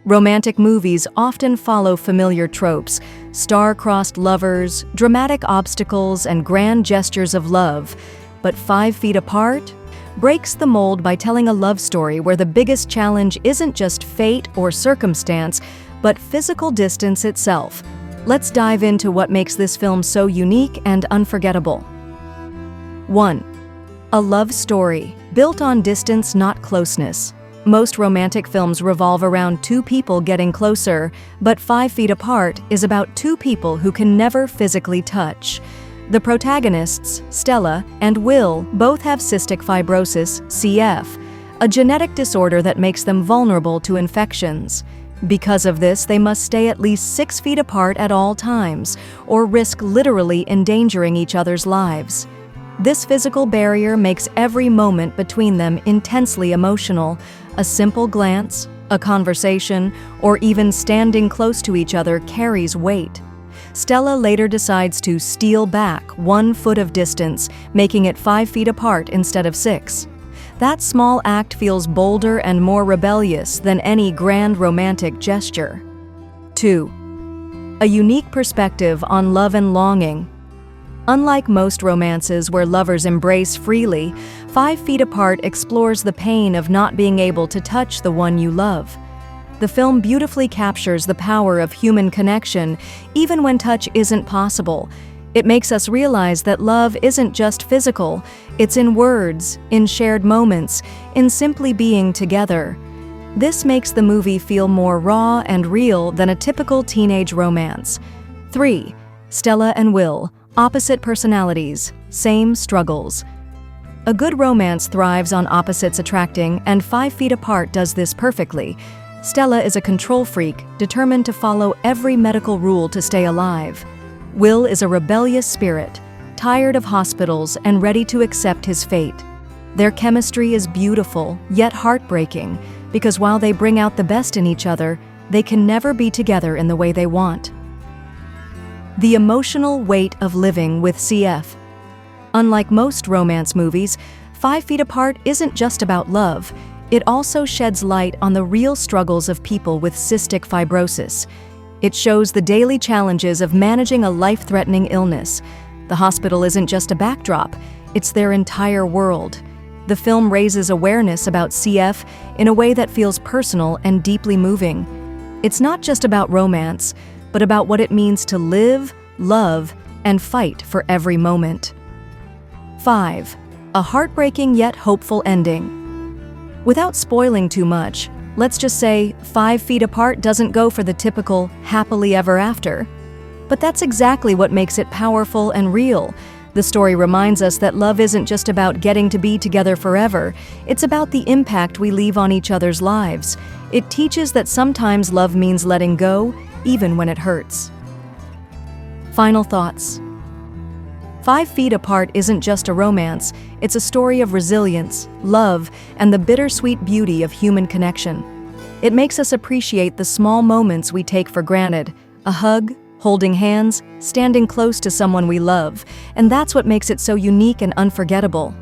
Romantic movies often follow familiar tropes: star-crossed lovers, dramatic obstacles, and grand gestures of love. But 5 Feet Apart breaks the mold by telling a love story where the biggest challenge isn't just fate or circumstance, but physical distance itself. Let's dive into what makes this film so unique and unforgettable. 1. A love story, built on distance, not closeness. Most romantic films revolve around two people getting closer, but 5 Feet Apart is about two people who can never physically touch. The protagonists, Stella and Will, both have cystic fibrosis, CF, a genetic disorder that makes them vulnerable to infections. Because of this, they must stay at least 6 feet apart at all times, or risk literally endangering each other's lives. This physical barrier makes every moment between them intensely emotional. A simple glance, a conversation, or even standing close to each other carries weight. Stella later decides to steal back 1 foot of distance, making it 5 feet apart instead of 6. That small act feels bolder and more rebellious than any grand romantic gesture. 2. A unique perspective on love and longing. Unlike most romances where lovers embrace freely, 5 Feet Apart explores the pain of not being able to touch the one you love. The film beautifully captures the power of human connection, even when touch isn't possible. It makes us realize that love isn't just physical, it's in words, in shared moments, in simply being together. This makes the movie feel more raw and real than a typical teenage romance. 3. Stella and Will, opposite personalities, same struggles. A good romance thrives on opposites attracting, and 5 Feet Apart does this perfectly. Stella is a control freak, determined to follow every medical rule to stay alive. Will is a rebellious spirit, tired of hospitals and ready to accept his fate. Their chemistry is beautiful, yet heartbreaking, because while they bring out the best in each other, they can never be together in the way they want. The emotional weight of living with CF. Unlike most romance movies, 5 Feet Apart isn't just about love. It also sheds light on the real struggles of people with cystic fibrosis. It shows the daily challenges of managing a life-threatening illness. The hospital isn't just a backdrop, it's their entire world. The film raises awareness about CF in a way that feels personal and deeply moving. It's not just about romance, but about what it means to live, love, and fight for every moment. 5. A heartbreaking yet hopeful ending. Without spoiling too much, let's just say 5 Feet Apart doesn't go for the typical happily ever after. But that's exactly what makes it powerful and real. The story reminds us that love isn't just about getting to be together forever, it's about the impact we leave on each other's lives. It teaches that sometimes love means letting go, even when it hurts. Final thoughts. 5 Feet Apart isn't just a romance, it's a story of resilience, love, and the bittersweet beauty of human connection. It makes us appreciate the small moments we take for granted: a hug, holding hands, standing close to someone we love, and that's what makes it so unique and unforgettable.